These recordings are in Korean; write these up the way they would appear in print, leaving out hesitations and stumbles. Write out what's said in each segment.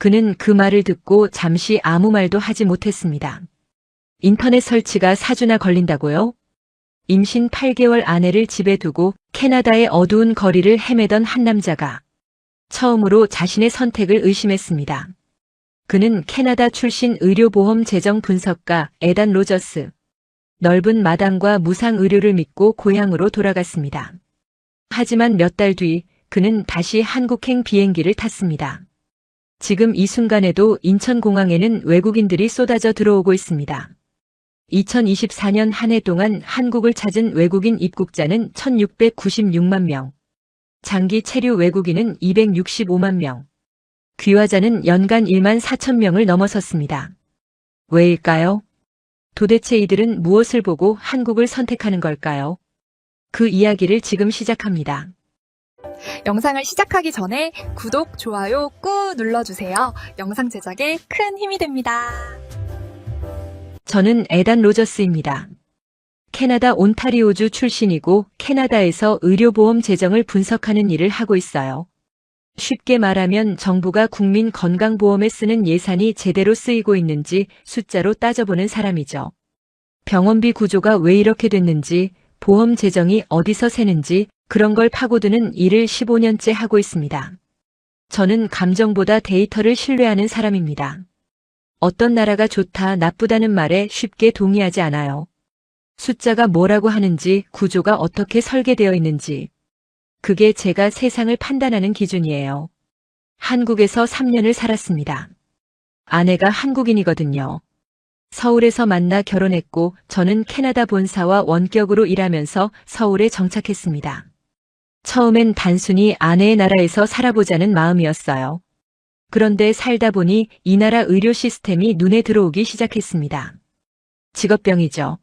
그는 그 말을 듣고 잠시 아무 말도 하지 못했습니다. 인터넷 설치가 4주나 걸린다고요? 임신 8개월 아내를 집에 두고 캐나다의 어두운 거리를 헤매던 한 남자가 처음으로 자신의 선택을 의심했습니다. 그는 캐나다 출신 의료보험 재정 분석가 에단 로저스. 넓은 마당과 무상 의료를 믿고 고향으로 돌아갔습니다. 하지만 몇 달 뒤 그는 다시 한국행 비행기를 탔습니다. 지금 이 순간에도 인천공항에는 외국인들이 쏟아져 들어오고 있습니다. 2024년 한 해 동안 한국을 찾은 외국인 입국자는 1696만 명, 장기 체류 외국인은 265만 명, 귀화자는 연간 1만 4천 명을 넘어섰습니다. 왜일까요? 도대체 이들은 무엇을 보고 한국을 선택하는 걸까요? 그 이야기를 지금 시작합니다. 영상을 시작하기 전에 구독, 좋아요 꾹 눌러주세요. 영상 제작에 큰 힘이 됩니다. 저는 에단 로저스입니다. 캐나다 온타리오주 출신이고 캐나다에서 의료보험 재정을 분석하는 일을 하고 있어요. 쉽게 말하면 정부가 국민 건강보험에 쓰는 예산이 제대로 쓰이고 있는지 숫자로 따져보는 사람이죠. 병원비 구조가 왜 이렇게 됐는지, 보험 재정이 어디서 새는지 그런 걸 파고드는 일을 15년째 하고 있습니다. 저는 감정보다 데이터를 신뢰하는 사람입니다. 어떤 나라가 좋다, 나쁘다는 말에 쉽게 동의하지 않아요. 숫자가 뭐라고 하는지, 구조가 어떻게 설계되어 있는지. 그게 제가 세상을 판단하는 기준이에요. 한국에서 3년을 살았습니다. 아내가 한국인이거든요. 서울에서 만나 결혼했고 저는 캐나다 본사와 원격으로 일하면서 서울에 정착했습니다. 처음엔 단순히 아내의 나라에서 살아보자는 마음이었어요. 그런데 살다 보니 이 나라 의료 시스템이 눈에 들어오기 시작했습니다. 직업병이죠.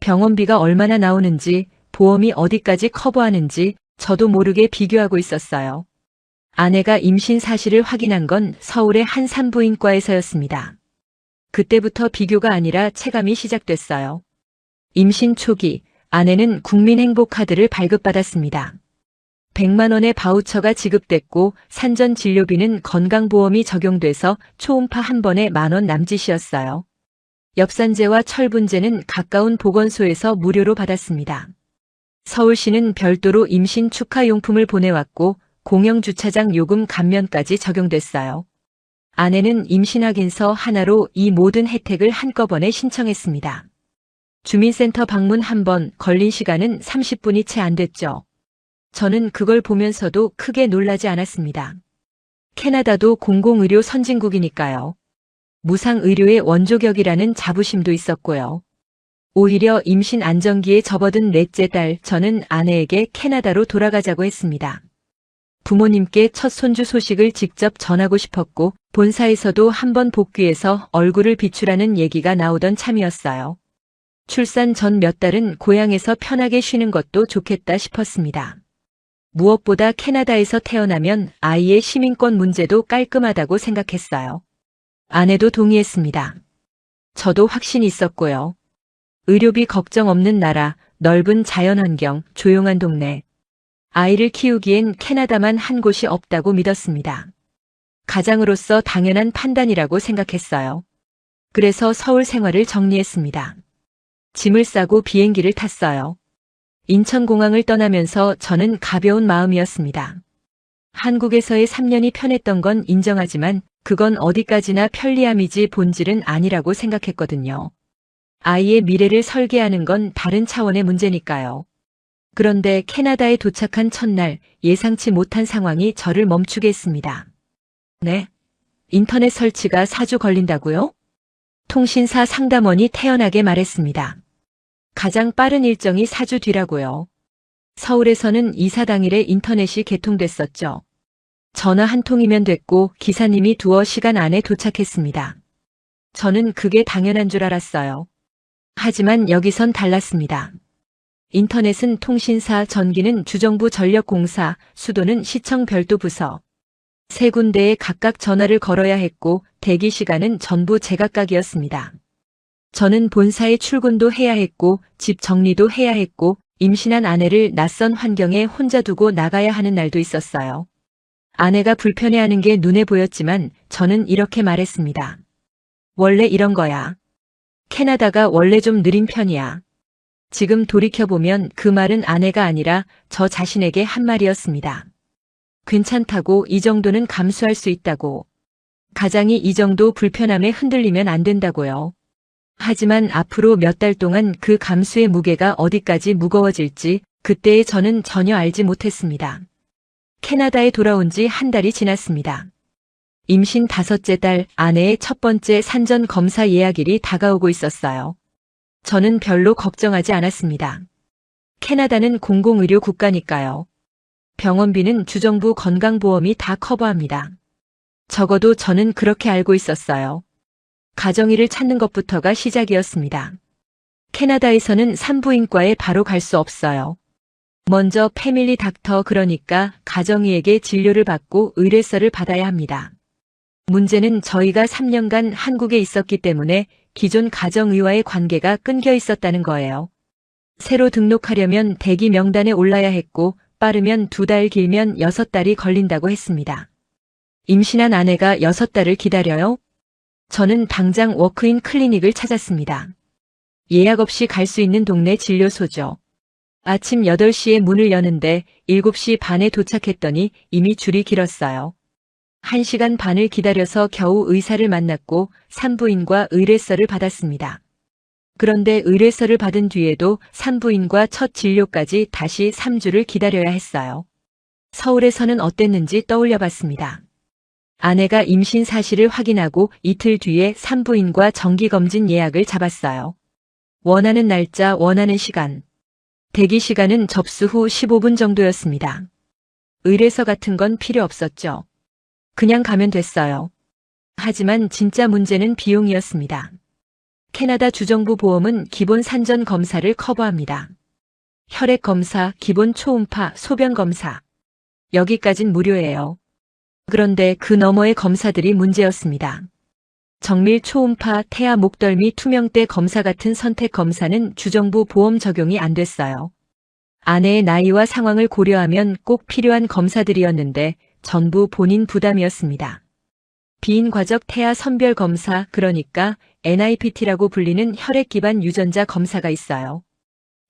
병원비가 얼마나 나오는지, 보험이 어디까지 커버하는지 저도 모르게 비교하고 있었어요. 아내가 임신 사실을 확인한 건 서울의 한 산부인과에서였습니다. 그때부터 비교가 아니라 체감이 시작됐어요. 임신 초기, 아내는 국민행복카드를 발급받았습니다. 100만 원의 바우처가 지급됐고 산전 진료비는 건강보험이 적용돼서 초음파 한 번에 10,000원 남짓이었어요. 엽산제와 철분제는 가까운 보건소에서 무료로 받았습니다. 서울시는 별도로 임신 축하용품을 보내왔고 공영주차장 요금 감면까지 적용됐어요. 아내는 임신확인서 하나로 이 모든 혜택을 한꺼번에 신청했습니다. 주민센터 방문 한 번 걸린 시간은 30분이 채 안 됐죠. 저는 그걸 보면서도 크게 놀라지 않았습니다. 캐나다도 공공의료 선진국이니까요. 무상의료의 원조격이라는 자부심도 있었고요. 오히려 임신 안정기에 접어든 넷째 달 저는 아내에게 캐나다로 돌아가자고 했습니다. 부모님께 첫 손주 소식을 직접 전하고 싶었고 본사에서도 한번 복귀해서 얼굴을 비추라는 얘기가 나오던 참이었어요. 출산 전 몇 달은 고향에서 편하게 쉬는 것도 좋겠다 싶었습니다. 무엇보다 캐나다에서 태어나면 아이의 시민권 문제도 깔끔하다고 생각했어요. 아내도 동의했습니다. 저도 확신이 있었고요. 의료비 걱정 없는 나라, 넓은 자연환경, 조용한 동네. 아이를 키우기엔 캐나다만 한 곳이 없다고 믿었습니다. 가장으로서 당연한 판단이라고 생각했어요. 그래서 서울 생활을 정리했습니다. 짐을 싸고 비행기를 탔어요. 인천공항을 떠나면서 저는 가벼운 마음이었습니다. 한국에서의 3년이 편했던 건 인정하지만 그건 어디까지나 편리함이지 본질은 아니라고 생각했거든요. 아이의 미래를 설계하는 건 다른 차원의 문제니까요. 그런데 캐나다에 도착한 첫날 예상치 못한 상황이 저를 멈추게 했습니다. 네? 인터넷 설치가 4주 걸린다고요? 통신사 상담원이 태연하게 말했습니다. 가장 빠른 일정이 4주 뒤라고요. 서울에서는 이사 당일에 인터넷이 개통됐었죠. 전화 한 통이면 됐고 기사님이 두어 시간 안에 도착했습니다. 저는 그게 당연한 줄 알았어요. 하지만 여기선 달랐습니다. 인터넷은 통신사, 전기는 주정부 전력공사, 수도는 시청 별도 부서. 세 군데에 각각 전화를 걸어야 했고 대기 시간은 전부 제각각이었습니다. 저는 본사에 출근도 해야 했고 집 정리도 해야 했고 임신한 아내를 낯선 환경에 혼자 두고 나가야 하는 날도 있었어요. 아내가 불편해하는 게 눈에 보였지만 저는 이렇게 말했습니다. 원래 이런 거야. 캐나다가 원래 좀 느린 편이야. 지금 돌이켜보면 그 말은 아내가 아니라 저 자신에게 한 말이었습니다. 괜찮다고, 이 정도는 감수할 수 있다고. 가장이 이 정도 불편함에 흔들리면 안 된다고요. 하지만 앞으로 몇 달 동안 그 감수의 무게가 어디까지 무거워질지 그때의 저는 전혀 알지 못했습니다. 캐나다에 돌아온 지 한 달이 지났습니다. 임신 5째 달, 아내의 첫 번째 산전 검사 예약일이 다가오고 있었어요. 저는 별로 걱정하지 않았습니다. 캐나다는 공공의료 국가니까요. 병원비는 주정부 건강보험이 다 커버합니다. 적어도 저는 그렇게 알고 있었어요. 가정의를 찾는 것부터가 시작이었습니다. 캐나다에서는 산부인과에 바로 갈 수 없어요. 먼저 패밀리 닥터, 그러니까 가정의에게 진료를 받고 의뢰서를 받아야 합니다. 문제는 저희가 3년간 한국에 있었기 때문에 기존 가정의와의 관계가 끊겨 있었다는 거예요. 새로 등록하려면 대기 명단에 올라야 했고 빠르면 2달, 길면 6달이 걸린다고 했습니다. 임신한 아내가 6달을 기다려요? 저는 당장 워크인 클리닉을 찾았습니다. 예약 없이 갈 수 있는 동네 진료소죠. 아침 8시에 문을 여는데 7시 반에 도착했더니 이미 줄이 길었어요. 1시간 반을 기다려서 겨우 의사를 만났고 산부인과 의뢰서를 받았습니다. 그런데 의뢰서를 받은 뒤에도 산부인과 첫 진료까지 다시 3주를 기다려야 했어요. 서울에서는 어땠는지 떠올려 봤습니다. 아내가 임신 사실을 확인하고 이틀 뒤에 산부인과 정기검진 예약을 잡았어요. 원하는 날짜, 원하는 시간. 대기 시간은 접수 후 15분 정도였습니다. 의뢰서 같은 건 필요 없었죠. 그냥 가면 됐어요. 하지만 진짜 문제는 비용이었습니다. 캐나다 주정부 보험은 기본 산전 검사를 커버합니다. 혈액 검사, 기본 초음파, 소변 검사. 여기까진 무료예요. 그런데 그 너머의 검사들이 문제였습니다. 정밀 초음파, 태아 목덜미 투명대 검사 같은 선택 검사는 주정부 보험 적용이 안 됐어요. 아내의 나이와 상황을 고려하면 꼭 필요한 검사들이었는데 전부 본인 부담이었습니다. 비인과적 태아 선별 검사, 그러니까 NIPT라고 불리는 혈액 기반 유전자 검사가 있어요.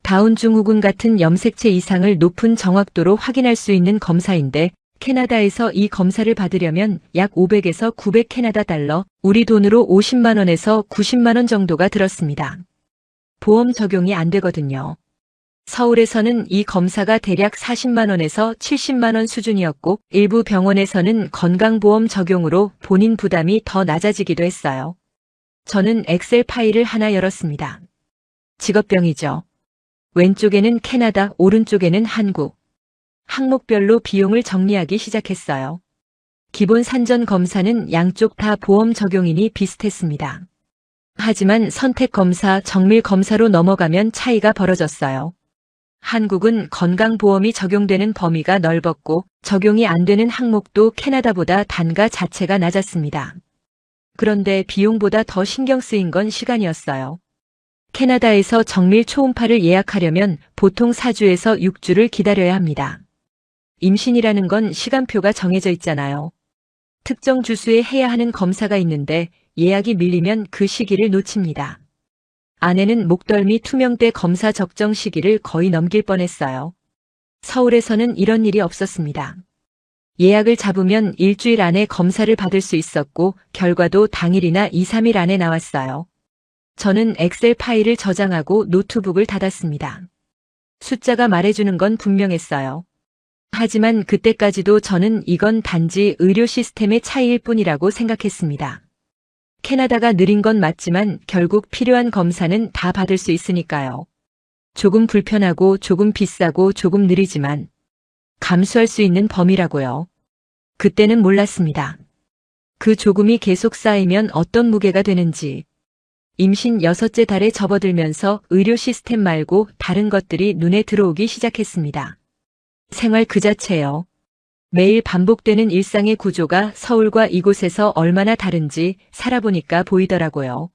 다운 증후군 같은 염색체 이상을 높은 정확도로 확인할 수 있는 검사인데 캐나다에서 이 검사를 받으려면 약 500에서 900 캐나다 달러, 우리 돈으로 50만 원에서 90만 원 정도가 들었습니다. 보험 적용이 안 되거든요. 서울에서는 이 검사가 대략 40만 원에서 70만 원 수준이었고 일부 병원에서는 건강보험 적용으로 본인 부담이 더 낮아지기도 했어요. 저는 엑셀 파일을 하나 열었습니다. 직업병이죠. 왼쪽에는 캐나다, 오른쪽에는 한국. 항목별로 비용을 정리하기 시작했어요. 기본 산전 검사는 양쪽 다 보험 적용이니 비슷했습니다. 하지만 선택 검사, 정밀 검사로 넘어가면 차이가 벌어졌어요. 한국은 건강보험이 적용되는 범위가 넓었고 적용이 안 되는 항목도 캐나다보다 단가 자체가 낮았습니다. 그런데 비용보다 더 신경 쓰인 건 시간이었어요. 캐나다에서 정밀 초음파를 예약하려면 보통 4주에서 6주를 기다려야 합니다. 임신이라는 건 시간표가 정해져 있잖아요. 특정 주수에 해야 하는 검사가 있는데 예약이 밀리면 그 시기를 놓칩니다. 아내는 목덜미 투명대 검사 적정 시기를 거의 넘길 뻔했어요. 서울에서는 이런 일이 없었습니다. 예약을 잡으면 일주일 안에 검사를 받을 수 있었고 결과도 당일이나 2, 3일 안에 나왔어요. 저는 엑셀 파일을 저장하고 노트북을 닫았습니다. 숫자가 말해주는 건 분명했어요. 하지만 그때까지도 저는 이건 단지 의료 시스템의 차이일 뿐이라고 생각했습니다. 캐나다가 느린 건 맞지만 결국 필요한 검사는 다 받을 수 있으니까요. 조금 불편하고 조금 비싸고 조금 느리지만 감수할 수 있는 범위라고요. 그때는 몰랐습니다. 그 조금이 계속 쌓이면 어떤 무게가 되는지. 임신 6째 달에 접어들면서 의료 시스템 말고 다른 것들이 눈에 들어오기 시작했습니다. 생활 그 자체요. 매일 반복되는 일상의 구조가 서울과 이곳에서 얼마나 다른지 살아보니까 보이더라고요.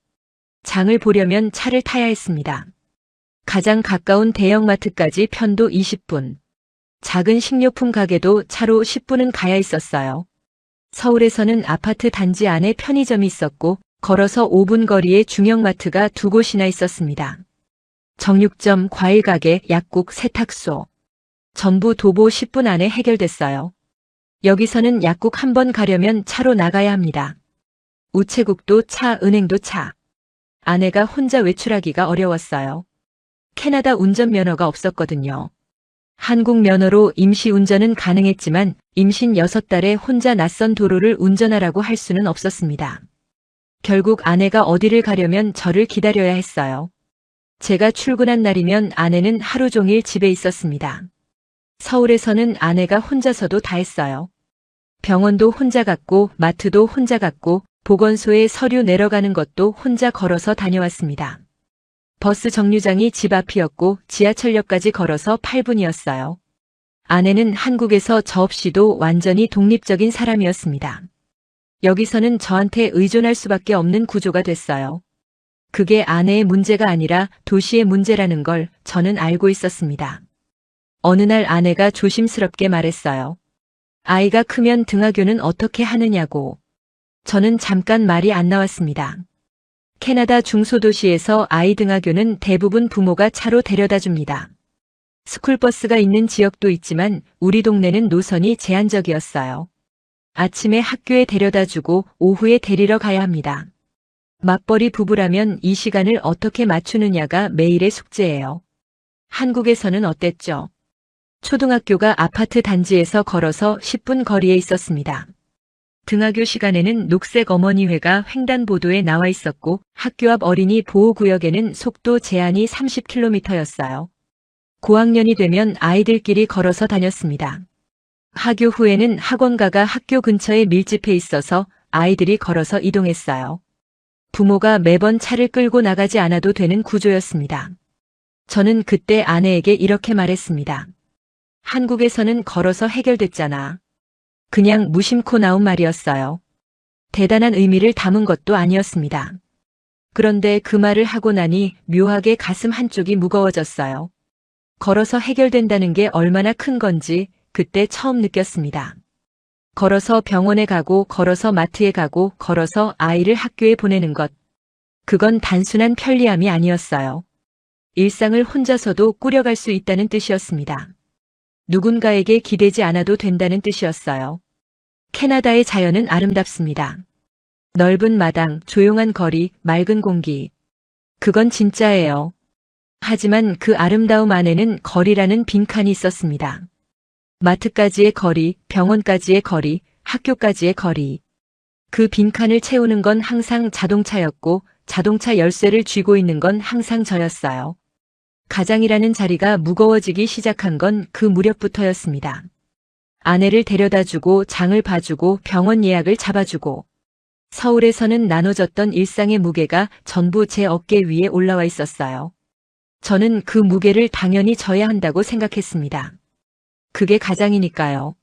장을 보려면 차를 타야 했습니다. 가장 가까운 대형마트까지 편도 20분. 작은 식료품 가게도 차로 10분은 가야 있었어요. 서울에서는 아파트 단지 안에 편의점이 있었고 걸어서 5분 거리에 중형마트가 2곳이나 있었습니다. 정육점, 과일가게, 약국, 세탁소. 전부 도보 10분 안에 해결됐어요. 여기서는 약국 한 번 가려면 차로 나가야 합니다. 우체국도 차, 은행도 차. 아내가 혼자 외출하기가 어려웠어요. 캐나다 운전면허가 없었거든요. 한국 면허로 임시운전은 가능했지만 임신 6달에 혼자 낯선 도로를 운전하라고 할 수는 없었습니다. 결국 아내가 어디를 가려면 저를 기다려야 했어요. 제가 출근한 날이면 아내는 하루 종일 집에 있었습니다. 서울에서는 아내가 혼자서도 다 했어요. 병원도 혼자 갔고 마트도 혼자 갔고 보건소에 서류 내려가는 것도 혼자 걸어서 다녀왔습니다. 버스 정류장이 집 앞이었고 지하철역까지 걸어서 8분이었어요. 아내는 한국에서 저 없이도 완전히 독립적인 사람이었습니다. 여기서는 저한테 의존할 수밖에 없는 구조가 됐어요. 그게 아내의 문제가 아니라 도시의 문제라는 걸 저는 알고 있었습니다. 어느 날 아내가 조심스럽게 말했어요. 아이가 크면 등하교는 어떻게 하느냐고. 저는 잠깐 말이 안 나왔습니다. 캐나다 중소도시에서 아이 등하교는 대부분 부모가 차로 데려다 줍니다. 스쿨버스가 있는 지역도 있지만 우리 동네는 노선이 제한적이었어요. 아침에 학교에 데려다 주고 오후에 데리러 가야 합니다. 맞벌이 부부라면 이 시간을 어떻게 맞추느냐가 매일의 숙제예요. 한국에서는 어땠죠? 초등학교가 아파트 단지에서 걸어서 10분 거리에 있었습니다. 등하교 시간에는 녹색 어머니회가 횡단보도에 나와 있었고 학교 앞 어린이 보호구역에는 속도 제한이 30km였어요. 고학년이 되면 아이들끼리 걸어서 다녔습니다. 하교 후에는 학원가가 학교 근처에 밀집해 있어서 아이들이 걸어서 이동했어요. 부모가 매번 차를 끌고 나가지 않아도 되는 구조였습니다. 저는 그때 아내에게 이렇게 말했습니다. 한국에서는 걸어서 해결됐잖아. 그냥 무심코 나온 말이었어요. 대단한 의미를 담은 것도 아니었습니다. 그런데 그 말을 하고 나니 묘하게 가슴 한쪽이 무거워졌어요. 걸어서 해결된다는 게 얼마나 큰 건지 그때 처음 느꼈습니다. 걸어서 병원에 가고 걸어서 마트에 가고 걸어서 아이를 학교에 보내는 것. 그건 단순한 편리함이 아니었어요. 일상을 혼자서도 꾸려갈 수 있다는 뜻이었습니다. 누군가에게 기대지 않아도 된다는 뜻이었어요. 캐나다의 자연은 아름답습니다. 넓은 마당, 조용한 거리, 맑은 공기. 그건 진짜예요. 하지만 그 아름다움 안에는 거리라는 빈칸이 있었습니다. 마트까지의 거리, 병원까지의 거리, 학교까지의 거리. 그 빈칸을 채우는 건 항상 자동차였고 자동차 열쇠를 쥐고 있는 건 항상 저였어요. 가장이라는 자리가 무거워지기 시작한 건 그 무렵부터였습니다. 아내를 데려다주고 장을 봐주고 병원 예약을 잡아주고 서울에서는 나눠졌던 일상의 무게가 전부 제 어깨 위에 올라와 있었어요. 저는 그 무게를 당연히 져야 한다고 생각했습니다. 그게 가장이니까요.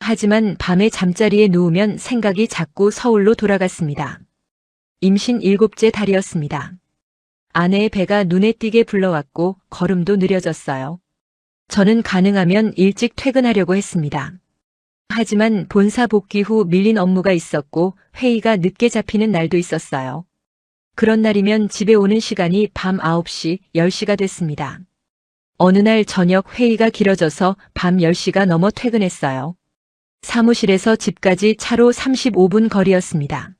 하지만 밤에 잠자리에 누우면 생각이 자꾸 서울로 돌아갔습니다. 임신 7째 달이었습니다. 아내의 배가 눈에 띄게 불러왔고 걸음도 느려졌어요. 저는 가능하면 일찍 퇴근하려고 했습니다. 하지만 본사 복귀 후 밀린 업무가 있었고 회의가 늦게 잡히는 날도 있었어요. 그런 날이면 집에 오는 시간이 밤 9시, 10시가 됐습니다. 어느 날 저녁 회의가 길어져서 밤 10시가 넘어 퇴근했어요. 사무실에서 집까지 차로 35분 거리였습니다.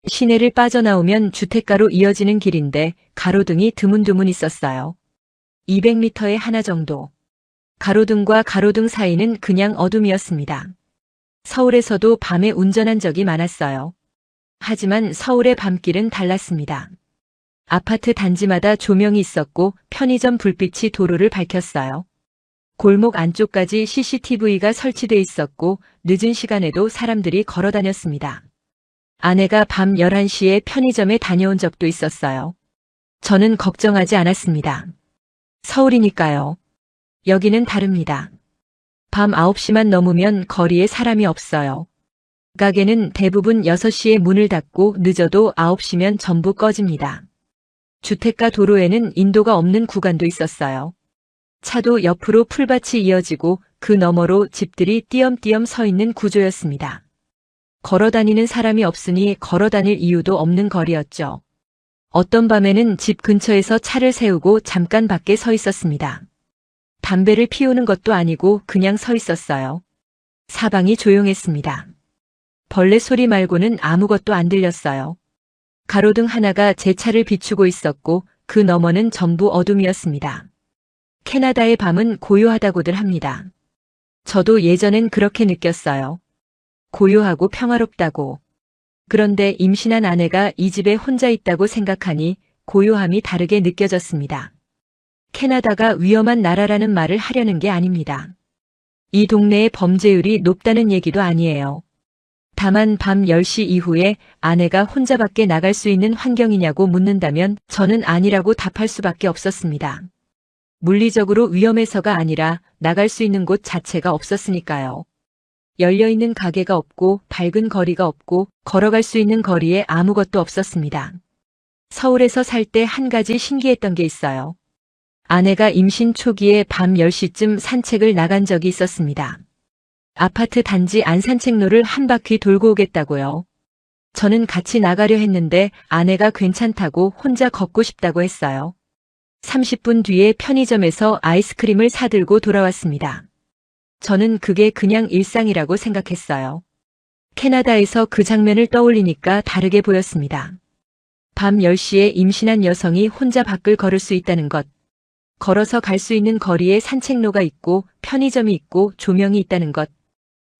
시내를 빠져나오면 주택가로 이어지는 길인데 가로등이 드문드문 있었어요. 200m에 하나 정도. 가로등과 가로등 사이는 그냥 어둠이었습니다. 서울에서도 밤에 운전한 적이 많았어요. 하지만 서울의 밤길은 달랐습니다. 아파트 단지마다 조명이 있었고 편의점 불빛이 도로를 밝혔어요. 골목 안쪽까지 CCTV가 설치돼 있었고 늦은 시간에도 사람들이 걸어 다녔습니다. 아내가 밤 11시에 편의점에 다녀온 적도 있었어요. 저는 걱정하지 않았습니다. 서울이니까요. 여기는 다릅니다. 밤 9시만 넘으면 거리에 사람이 없어요. 가게는 대부분 6시에 문을 닫고 늦어도 9시면 전부 꺼집니다. 주택가 도로에는 인도가 없는 구간도 있었어요. 차도 옆으로 풀밭이 이어지고 그 너머로 집들이 띄엄띄엄 서 있는 구조였습니다. 걸어 다니는 사람이 없으니 걸어 다닐 이유도 없는 거리였죠. 어떤 밤에는 집 근처에서 차를 세우고 잠깐 밖에 서 있었습니다. 담배를 피우는 것도 아니고 그냥 서 있었어요. 사방이 조용했습니다. 벌레 소리 말고는 아무것도 안 들렸어요. 가로등 하나가 제 차를 비추고 있었고 그 너머는 전부 어둠이었습니다. 캐나다의 밤은 고요하다고들 합니다. 저도 예전엔 그렇게 느꼈어요. 고요하고 평화롭다고. 그런데 임신한 아내가 이 집에 혼자 있다고 생각하니 고요함이 다르게 느껴졌습니다. 캐나다가 위험한 나라라는 말을 하려는 게 아닙니다. 이 동네의 범죄율이 높다는 얘기도 아니에요. 다만 밤 10시 이후에 아내가 혼자 밖에 나갈 수 있는 환경이냐고 묻는다면 저는 아니라고 답할 수밖에 없었습니다. 물리적으로 위험해서가 아니라 나갈 수 있는 곳 자체가 없었으니까요. 열려있는 가게가 없고 밝은 거리가 없고 걸어갈 수 있는 거리에 아무것도 없었습니다. 서울에서 살 때 한 가지 신기했던 게 있어요. 아내가 임신 초기에 밤 10시쯤 산책을 나간 적이 있었습니다. 아파트 단지 안 산책로를 한 바퀴 돌고 오겠다고요. 저는 같이 나가려 했는데 아내가 괜찮다고 혼자 걷고 싶다고 했어요. 30분 뒤에 편의점에서 아이스크림을 사들고 돌아왔습니다. 저는 그게 그냥 일상이라고 생각했어요. 캐나다에서 그 장면을 떠올리니까 다르게 보였습니다. 밤 10시에 임신한 여성이 혼자 밖을 걸을 수 있다는 것. 걸어서 갈 수 있는 거리에 산책로가 있고 편의점이 있고 조명이 있다는 것.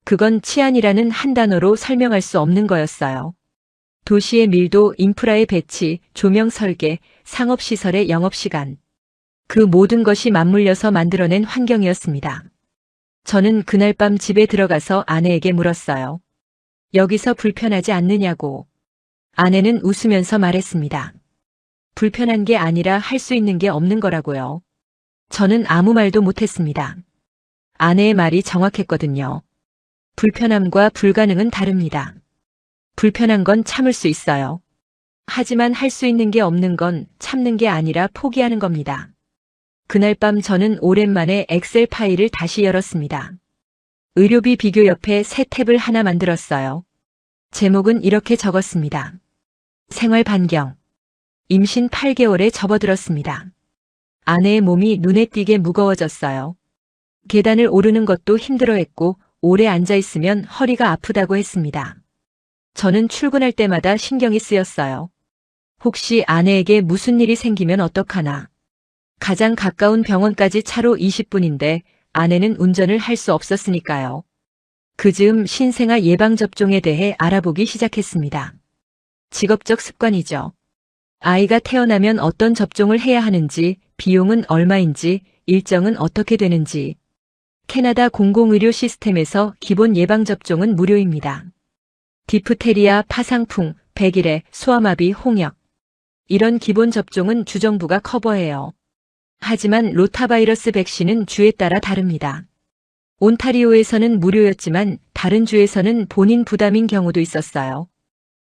그건 치안이라는 한 단어로 설명할 수 없는 거였어요. 도시의 밀도, 인프라의 배치, 조명 설계, 상업시설의 영업시간. 그 모든 것이 맞물려서 만들어낸 환경이었습니다. 저는 그날 밤 집에 들어가서 아내에게 물었어요. 여기서 불편하지 않느냐고. 아내는 웃으면서 말했습니다. 불편한 게 아니라 할 수 있는 게 없는 거라고요. 저는 아무 말도 못했습니다. 아내의 말이 정확했거든요. 불편함과 불가능은 다릅니다. 불편한 건 참을 수 있어요. 하지만 할 수 있는 게 없는 건 참는 게 아니라 포기하는 겁니다. 그날 밤 저는 오랜만에 엑셀 파일을 다시 열었습니다. 의료비 비교 옆에 새 탭을 하나 만들었어요. 제목은 이렇게 적었습니다. 생활 반경. 임신 8개월에 접어들었습니다. 아내의 몸이 눈에 띄게 무거워졌어요. 계단을 오르는 것도 힘들어했고 오래 앉아있으면 허리가 아프다고 했습니다. 저는 출근할 때마다 신경이 쓰였어요. 혹시 아내에게 무슨 일이 생기면 어떡하나. 가장 가까운 병원까지 차로 20분인데 아내는 운전을 할 수 없었으니까요. 그 즈음 신생아 예방접종에 대해 알아보기 시작했습니다. 직업적 습관이죠. 아이가 태어나면 어떤 접종을 해야 하는지, 비용은 얼마인지, 일정은 어떻게 되는지. 캐나다 공공의료 시스템에서 기본 예방접종은 무료입니다. 디프테리아, 파상풍, 백일해, 소아마비, 홍역. 이런 기본 접종은 주정부가 커버해요. 하지만 로타바이러스 백신은 주에 따라 다릅니다. 온타리오에서는 무료였지만 다른 주에서는 본인 부담인 경우도 있었어요.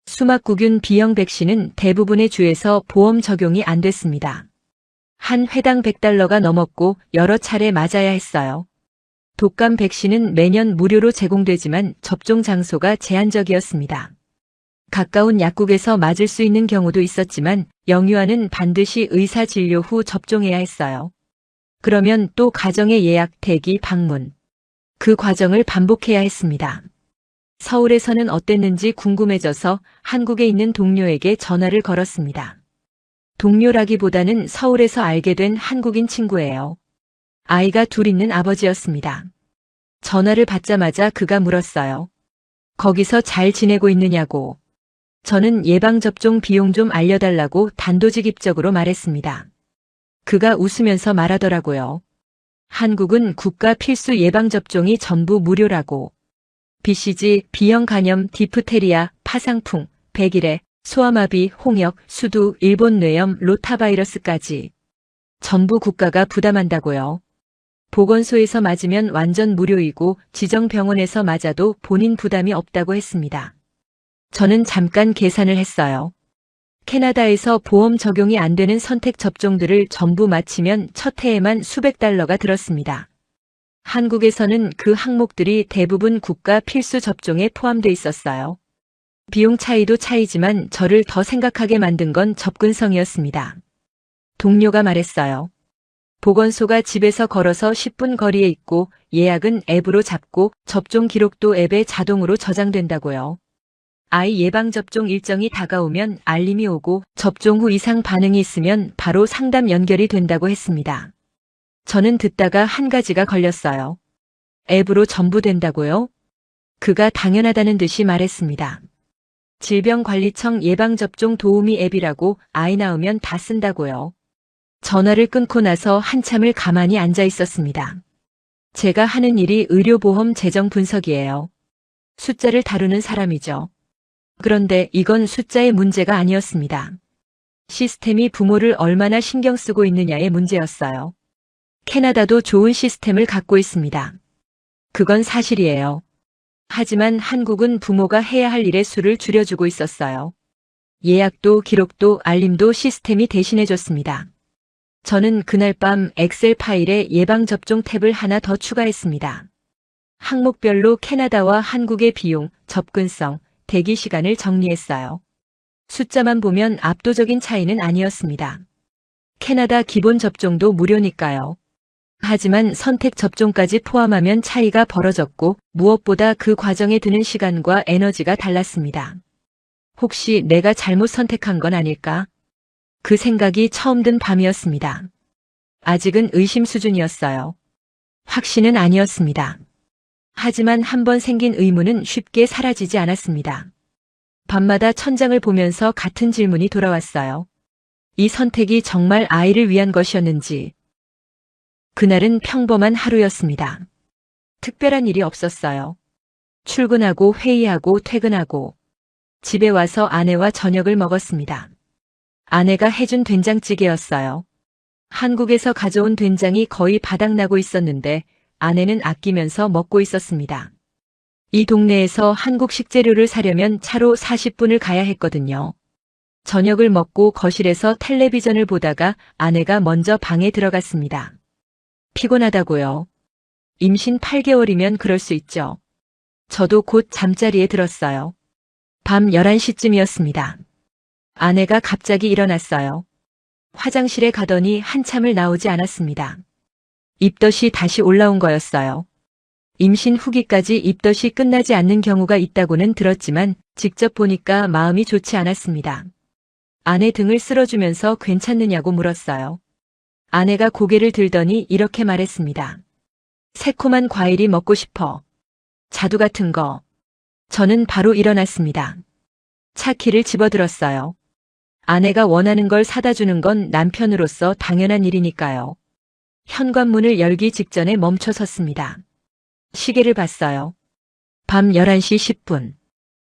수막구균 B형 백신은 대부분의 주에서 보험 적용이 안 됐습니다. 한 회당 $100가 넘었고 여러 차례 맞아야 했어요. 독감 백신은 매년 무료로 제공되지만 접종 장소가 제한적이었습니다. 가까운 약국에서 맞을 수 있는 경우도 있었지만 영유아는 반드시 의사 진료 후 접종해야 했어요. 그러면 또 가정의 예약, 대기, 방문. 그 과정을 반복해야 했습니다. 서울에서는 어땠는지 궁금해져서 한국에 있는 동료에게 전화를 걸었습니다. 동료라기보다는 서울에서 알게 된 한국인 친구예요. 아이가 둘 있는 아버지였습니다. 전화를 받자마자 그가 물었어요. 거기서 잘 지내고 있느냐고. 저는 예방접종 비용 좀 알려달라고 단도직입적으로 말했습니다. 그가 웃으면서 말하더라고요. 한국은 국가 필수 예방접종이 전부 무료라고. BCG, B형 간염, 디프테리아, 파상풍, 백일해, 소아마비, 홍역, 수두, 일본 뇌염, 로타바이러스까지. 전부 국가가 부담한다고요. 보건소에서 맞으면 완전 무료이고 지정병원에서 맞아도 본인 부담이 없다고 했습니다. 저는 잠깐 계산을 했어요. 캐나다에서 보험 적용이 안 되는 선택 접종들을 전부 마치면 첫 해에만 수백 달러가 들었습니다. 한국에서는 그 항목들이 대부분 국가 필수 접종에 포함돼 있었어요. 비용 차이도 차이지만 저를 더 생각하게 만든 건 접근성이었습니다. 동료가 말했어요. 보건소가 집에서 걸어서 10분 거리에 있고 예약은 앱으로 잡고 접종 기록도 앱에 자동으로 저장된다고요. 아이 예방접종 일정이 다가오면 알림이 오고 접종 후 이상 반응이 있으면 바로 상담 연결이 된다고 했습니다. 저는 듣다가 한 가지가 걸렸어요. 앱으로 전부 된다고요? 그가 당연하다는 듯이 말했습니다. 질병관리청 예방접종 도우미 앱이라고 아이 낳으면 다 쓴다고요. 전화를 끊고 나서 한참을 가만히 앉아 있었습니다. 제가 하는 일이 의료보험 재정 분석이에요. 숫자를 다루는 사람이죠. 그런데 이건 숫자의 문제가 아니었습니다. 시스템이 부모를 얼마나 신경 쓰고 있느냐의 문제였어요. 캐나다도 좋은 시스템을 갖고 있습니다. 그건 사실이에요. 하지만 한국은 부모가 해야 할 일의 수를 줄여주고 있었어요. 예약도 기록도 알림도 시스템이 대신해줬습니다. 저는 그날 밤 엑셀 파일에 예방접종 탭을 하나 더 추가했습니다. 항목별로 캐나다와 한국의 비용, 접근성, 대기 시간을 정리했어요. 숫자만 보면 압도적인 차이는 아니었습니다. 캐나다 기본 접종도 무료니까요. 하지만 선택 접종까지 포함하면 차이가 벌어졌고 무엇보다 그 과정에 드는 시간과 에너지가 달랐습니다. 혹시 내가 잘못 선택한 건 아닐까? 그 생각이 처음 든 밤이었습니다. 아직은 의심 수준이었어요. 확신은 아니었습니다. 하지만 한번 생긴 의문은 쉽게 사라지지 않았습니다. 밤마다 천장을 보면서 같은 질문이 돌아왔어요. 이 선택이 정말 아이를 위한 것이었는지. 그날은 평범한 하루였습니다. 특별한 일이 없었어요. 출근하고 회의하고 퇴근하고 집에 와서 아내와 저녁을 먹었습니다. 아내가 해준 된장찌개였어요. 한국에서 가져온 된장이 거의 바닥나고 있었는데 아내는 아끼면서 먹고 있었습니다. 이 동네에서 한국 식재료를 사려면 차로 40분을 가야 했거든요. 저녁을 먹고 거실에서 텔레비전을 보다가 아내가 먼저 방에 들어갔습니다. 피곤하다고요. 임신 8개월이면 그럴 수 있죠. 저도 곧 잠자리에 들었어요. 밤 11시쯤이었습니다. 아내가 갑자기 일어났어요. 화장실에 가더니 한참을 나오지 않았습니다. 입덧이 다시 올라온 거였어요. 임신 후기까지 입덧이 끝나지 않는 경우가 있다고는 들었지만 직접 보니까 마음이 좋지 않았습니다. 아내 등을 쓸어주면서 괜찮느냐고 물었어요. 아내가 고개를 들더니 이렇게 말했습니다. 새콤한 과일이 먹고 싶어. 자두 같은 거. 저는 바로 일어났습니다. 차 키를 집어들었어요. 아내가 원하는 걸 사다 주는 건 남편으로서 당연한 일이니까요. 현관문을 열기 직전에 멈춰 섰습니다. 시계를 봤어요. 밤 11시 10분.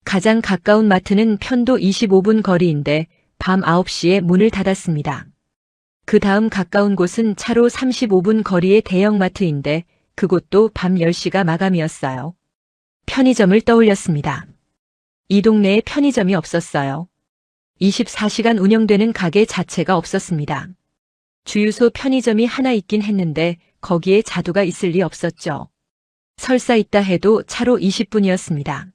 가장 가까운 마트는 편도 25분 거리인데 밤 9시에 문을 닫았습니다. 그 다음 가까운 곳은 차로 35분 거리의 대형마트인데 그곳도 밤 10시가 마감이었어요. 편의점을 떠올렸습니다. 이 동네에 편의점이 없었어요. 24시간 운영되는 가게 자체가 없었습니다. 주유소 편의점이 하나 있긴 했는데 거기에 자두가 있을 리 없었죠. 설사 있다 해도 차로 20분이었습니다.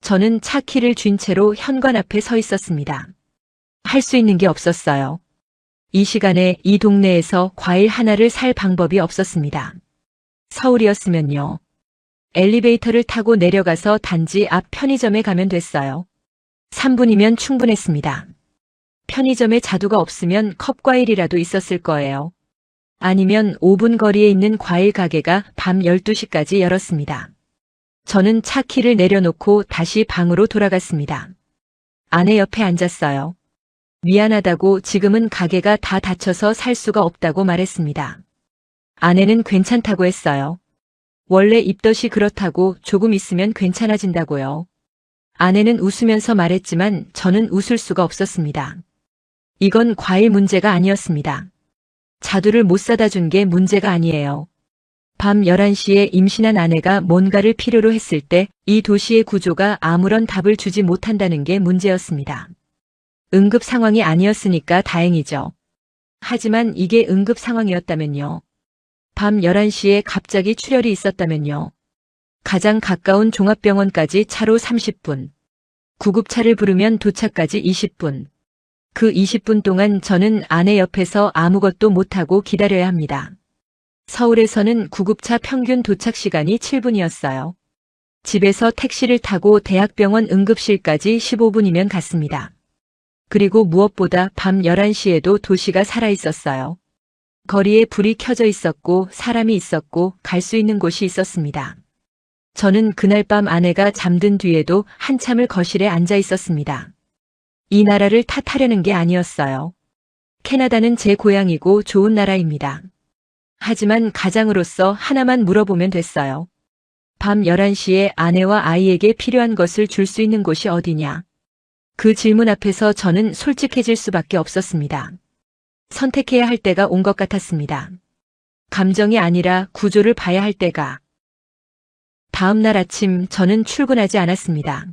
저는 차 키를 쥔 채로 현관 앞에 서 있었습니다. 할 수 있는 게 없었어요. 이 시간에 이 동네에서 과일 하나를 살 방법이 없었습니다. 서울이었으면요. 엘리베이터를 타고 내려가서 단지 앞 편의점에 가면 됐어요. 3분이면 충분했습니다. 편의점에 자두가 없으면 컵과일이라도 있었을 거예요. 아니면 5분 거리에 있는 과일 가게가 밤 12시까지 열었습니다. 저는 차 키를 내려놓고 다시 방으로 돌아갔습니다. 아내 옆에 앉았어요. 미안하다고 지금은 가게가 다 닫혀서 살 수가 없다고 말했습니다. 아내는 괜찮다고 했어요. 원래 입덧이 그렇다고 조금 있으면 괜찮아진다고요. 아내는 웃으면서 말했지만 저는 웃을 수가 없었습니다. 이건 과일 문제가 아니었습니다. 자두를 못 사다 준 게 문제가 아니에요. 밤 11시에 임신한 아내가 뭔가를 필요로 했을 때 이 도시의 구조가 아무런 답을 주지 못한다는 게 문제였습니다. 응급 상황이 아니었으니까 다행이죠. 하지만 이게 응급 상황이었다면요. 밤 11시에 갑자기 출혈이 있었다면요. 가장 가까운 종합병원까지 차로 30분. 구급차를 부르면 도착까지 20분. 그 20분 동안 저는 아내 옆에서 아무것도 못하고 기다려야 합니다. 서울에서는 구급차 평균 도착 시간이 7분이었어요. 집에서 택시를 타고 대학병원 응급실까지 15분이면 갔습니다. 그리고 무엇보다 밤 11시에도 도시가 살아있었어요. 거리에 불이 켜져 있었고 사람이 있었고 갈 수 있는 곳이 있었습니다. 저는 그날 밤 아내가 잠든 뒤에도 한참을 거실에 앉아 있었습니다. 이 나라를 탓하려는 게 아니었어요. 캐나다는 제 고향이고 좋은 나라입니다. 하지만 가장으로서 하나만 물어보면 됐어요. 밤 11시에 아내와 아이에게 필요한 것을 줄 수 있는 곳이 어디냐? 그 질문 앞에서 저는 솔직해질 수밖에 없었습니다. 선택해야 할 때가 온 것 같았습니다. 감정이 아니라 구조를 봐야 할 때가. 다음 날 아침 저는 출근하지 않았습니다.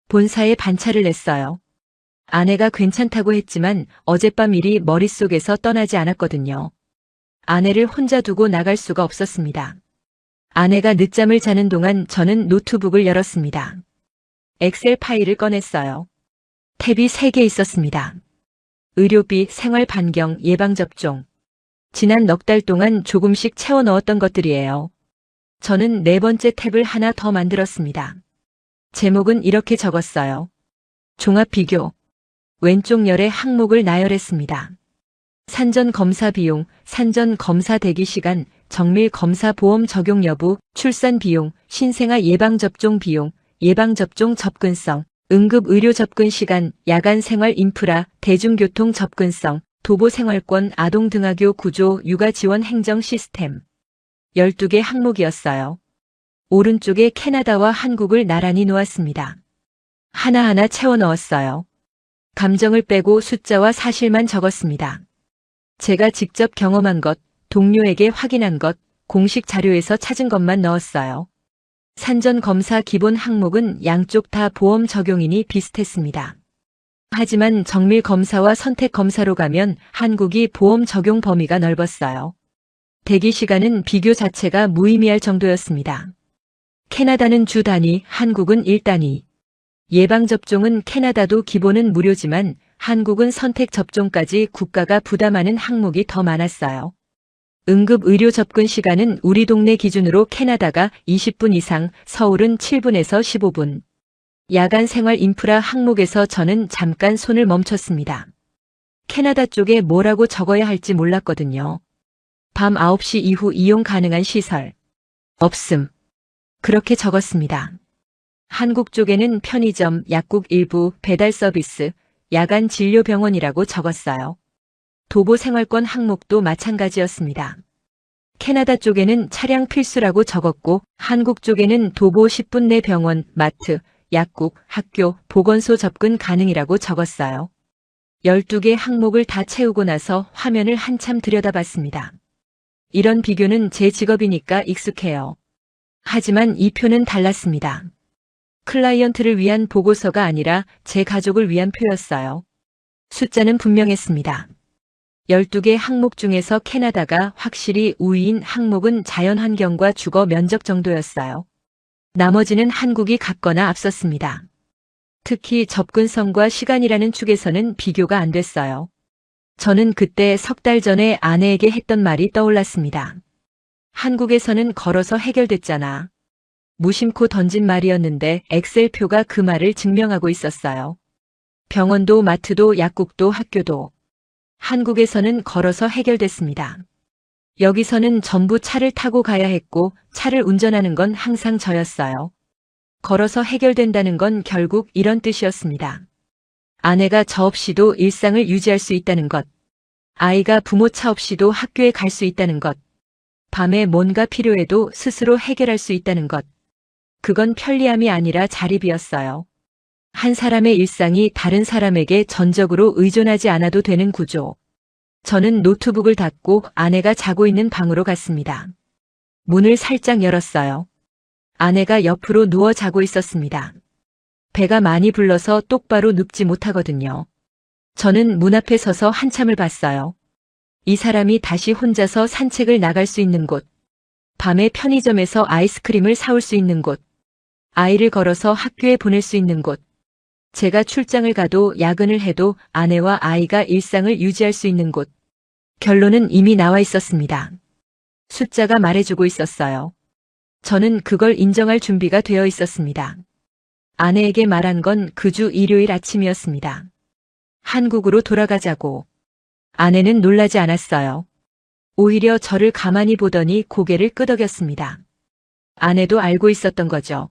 본사에 반차를 냈어요. 아내가 괜찮다고 했지만 어젯밤 일이 머릿속에서 떠나지 않았거든요. 아내를 혼자 두고 나갈 수가 없었습니다. 아내가 늦잠을 자는 동안 저는 노트북을 열었습니다. 엑셀 파일을 꺼냈어요. 탭이 3개 있었습니다. 의료비, 생활 반경, 예방접종. 지난 넉 달 동안 조금씩 채워 넣었던 것들이에요. 저는 4번째 탭을 하나 더 만들었습니다. 제목은 이렇게 적었어요. 종합 비교. 왼쪽 열에 항목을 나열했습니다. 산전 검사 비용, 산전 검사 대기 시간, 정밀 검사 보험 적용 여부, 출산 비용, 신생아 예방접종 비용, 예방접종 접근성, 응급 의료 접근 시간, 야간 생활 인프라, 대중교통 접근성, 도보 생활권, 아동 등하교 구조, 육아 지원 행정 시스템. 12개 항목이었어요. 오른쪽에 캐나다와 한국을 나란히 놓았습니다. 하나하나 채워 넣었어요. 감정을 빼고 숫자와 사실만 적었습니다. 제가 직접 경험한 것, 동료에게 확인한 것, 공식 자료에서 찾은 것만 넣었어요. 산전 검사 기본 항목은 양쪽 다 보험 적용이니 비슷했습니다. 하지만 정밀 검사와 선택 검사로 가면 한국이 보험 적용 범위가 넓었어요. 대기 시간은 비교 자체가 무의미할 정도였습니다. 캐나다는 주 단위, 한국은 일 단위. 예방접종은 캐나다도 기본은 무료지만 한국은 선택 접종까지 국가가 부담하는 항목이 더 많았어요. 응급 의료 접근 시간은 우리 동네 기준으로 캐나다가 20분 이상, 서울은 7분에서 15분. 야간 생활 인프라 항목에서 저는 잠깐 손을 멈췄습니다. 캐나다 쪽에 뭐라고 적어야 할지 몰랐거든요. 밤 9시 이후 이용 가능한 시설. 없음. 그렇게 적었습니다. 한국 쪽에는 편의점, 약국 일부, 배달 서비스, 야간 진료병원이라고 적었어요. 도보 생활권 항목도 마찬가지였습니다. 캐나다 쪽에는 차량 필수라고 적었고 한국 쪽에는 도보 10분 내 병원, 마트, 약국, 학교, 보건소 접근 가능이라고 적었어요. 12개 항목을 다 채우고 나서 화면을 한참 들여다봤습니다. 이런 비교는 제 직업이니까 익숙해요. 하지만 이 표는 달랐습니다. 클라이언트를 위한 보고서가 아니라 제 가족을 위한 표였어요. 숫자는 분명했습니다. 12개 항목 중에서 캐나다가 확실히 우위인 항목은 자연환경과 주거 면적 정도였어요. 나머지는 한국이 같거나 앞섰습니다. 특히 접근성과 시간이라는 축에서는 비교가 안 됐어요. 저는 그때 3달 전에 아내에게 했던 말이 떠올랐습니다. 한국에서는 걸어서 해결됐잖아. 무심코 던진 말이었는데 엑셀표가 그 말을 증명하고 있었어요. 병원도 마트도 약국도 학교도. 한국에서는 걸어서 해결됐습니다. 여기서는 전부 차를 타고 가야 했고 차를 운전하는 건 항상 저였어요. 걸어서 해결된다는 건 결국 이런 뜻이었습니다. 아내가 저 없이도 일상을 유지할 수 있다는 것. 아이가 부모 차 없이도 학교에 갈 수 있다는 것. 밤에 뭔가 필요해도 스스로 해결할 수 있다는 것. 그건 편리함이 아니라 자립이었어요. 한 사람의 일상이 다른 사람에게 전적으로 의존하지 않아도 되는 구조. 저는 노트북을 닫고 아내가 자고 있는 방으로 갔습니다. 문을 살짝 열었어요. 아내가 옆으로 누워 자고 있었습니다. 배가 많이 불러서 똑바로 눕지 못하거든요. 저는 문 앞에 서서 한참을 봤어요. 이 사람이 다시 혼자서 산책을 나갈 수 있는 곳, 밤에 편의점에서 아이스크림을 사올 수 있는 곳, 아이를 걸어서 학교에 보낼 수 있는 곳, 제가 출장을 가도 야근을 해도 아내와 아이가 일상을 유지할 수 있는 곳. 결론은 이미 나와 있었습니다. 숫자가 말해주고 있었어요. 저는 그걸 인정할 준비가 되어 있었습니다. 아내에게 말한 건 그 주 일요일 아침이었습니다. 한국으로 돌아가자고. 아내는 놀라지 않았어요. 오히려 저를 가만히 보더니 고개를 끄덕였습니다. 아내도 알고 있었던 거죠.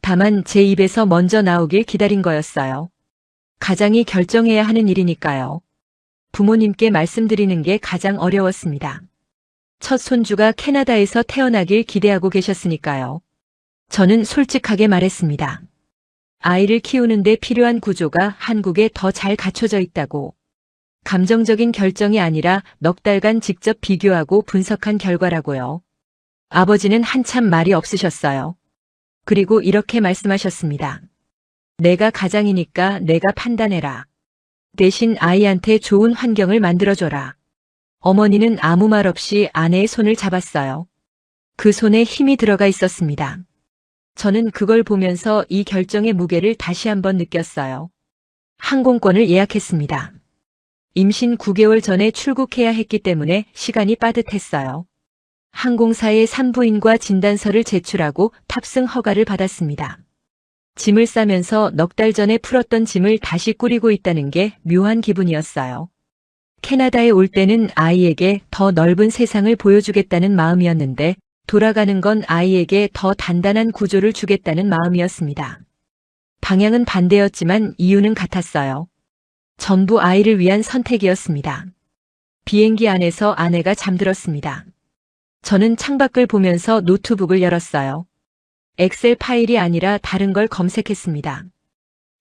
다만 제 입에서 먼저 나오길 기다린 거였어요. 가장이 결정해야 하는 일이니까요. 부모님께 말씀드리는 게 가장 어려웠습니다. 첫 손주가 캐나다에서 태어나길 기대하고 계셨으니까요. 저는 솔직하게 말했습니다. 아이를 키우는데 필요한 구조가 한국에 더 잘 갖춰져 있다고. 감정적인 결정이 아니라 넉 달간 직접 비교하고 분석한 결과라고요. 아버지는 한참 말이 없으셨어요. 그리고 이렇게 말씀하셨습니다. 내가 가장이니까 내가 판단해라. 대신 아이한테 좋은 환경을 만들어줘라. 어머니는 아무 말 없이 아내의 손을 잡았어요. 그 손에 힘이 들어가 있었습니다. 저는 그걸 보면서 이 결정의 무게를 다시 한번 느꼈어요. 항공권을 예약했습니다. 임신 9개월 전에 출국해야 했기 때문에 시간이 빠듯했어요. 항공사에 산부인과 진단서를 제출하고 탑승 허가를 받았습니다. 짐을 싸면서 넉 달 전에 풀었던 짐을 다시 꾸리고 있다는 게 묘한 기분이었어요. 캐나다에 올 때는 아이에게 더 넓은 세상을 보여주겠다는 마음이었는데 돌아가는 건 아이에게 더 단단한 구조를 주겠다는 마음이었습니다. 방향은 반대였지만 이유는 같았어요. 전부 아이를 위한 선택이었습니다. 비행기 안에서 아내가 잠들었습니다. 저는 창밖을 보면서 노트북을 열었어요. 엑셀 파일이 아니라 다른 걸 검색했습니다.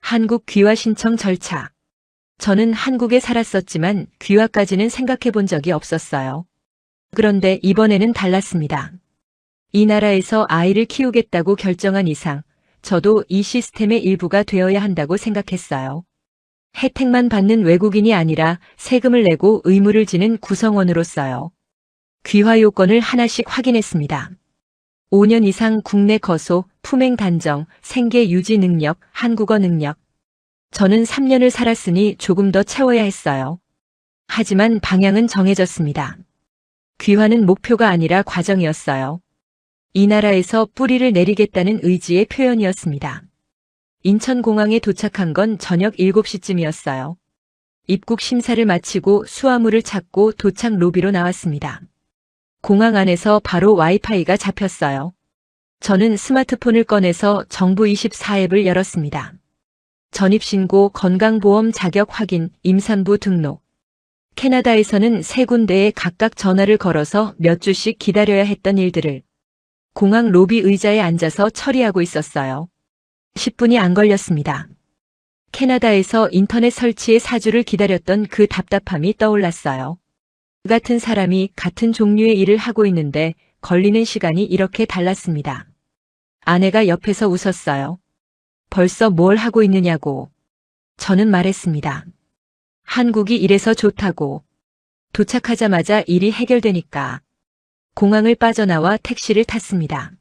한국 귀화 신청 절차. 저는 한국에 살았었지만 귀화까지는 생각해 본 적이 없었어요. 그런데 이번에는 달랐습니다. 이 나라에서 아이를 키우겠다고 결정한 이상 저도 이 시스템의 일부가 되어야 한다고 생각했어요. 혜택만 받는 외국인이 아니라 세금을 내고 의무를 지는 구성원으로서요. 귀화 요건을 하나씩 확인했습니다. 5년 이상 국내 거소, 품행 단정, 생계 유지 능력, 한국어 능력. 저는 3년을 살았으니 조금 더 채워야 했어요. 하지만 방향은 정해졌습니다. 귀화는 목표가 아니라 과정이었어요. 이 나라에서 뿌리를 내리겠다는 의지의 표현이었습니다. 인천공항에 도착한 건 저녁 7시쯤이었어요. 입국 심사를 마치고 수화물을 찾고 도착 로비로 나왔습니다. 공항 안에서 바로 와이파이가 잡혔어요. 저는 스마트폰을 꺼내서 정부 24앱을 열었습니다. 전입신고, 건강보험 자격 확인, 임산부 등록. 캐나다에서는 세 군데에 각각 전화를 걸어서 몇 주씩 기다려야 했던 일들을 공항 로비 의자에 앉아서 처리하고 있었어요. 10분이 안 걸렸습니다. 캐나다에서 인터넷 설치에 4주를 기다렸던 그 답답함이 떠올랐어요. 같은 사람이 같은 종류의 일을 하고 있는데 걸리는 시간이 이렇게 달랐습니다. 아내가 옆에서 웃었어요. 벌써 뭘 하고 있느냐고. 저는 말했습니다. 한국이 이래서 좋다고. 도착하자마자 일이 해결되니까. 공항을 빠져나와 택시를 탔습니다.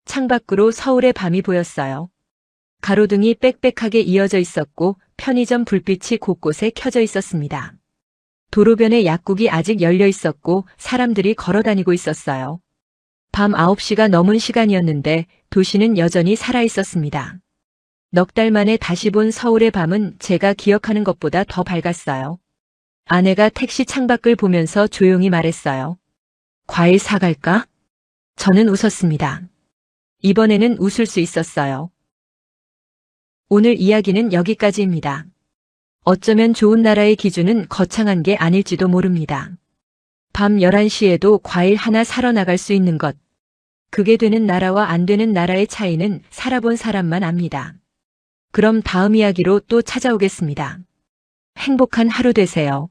창밖으로 서울의 밤이 보였어요. 가로등이 빽빽하게 이어져 있었고 편의점 불빛이 곳곳에 켜져 있었습니다. 도로변에 약국이 아직 열려 있었고 사람들이 걸어 다니고 있었어요. 밤 9시가 넘은 시간이었는데 도시는 여전히 살아 있었습니다. 넉 달 만에 다시 본 서울의 밤은 제가 기억하는 것보다 더 밝았어요. 아내가 택시 창밖을 보면서 조용히 말했어요. 과일 사갈까? 저는 웃었습니다. 이번에는 웃을 수 있었어요. 오늘 이야기는 여기까지입니다. 어쩌면 좋은 나라의 기준은 거창한 게 아닐지도 모릅니다. 밤 11시에도 과일 하나 사러 나갈 수 있는 것. 그게 되는 나라와 안 되는 나라의 차이는 살아본 사람만 압니다. 그럼 다음 이야기로 또 찾아오겠습니다. 행복한 하루 되세요.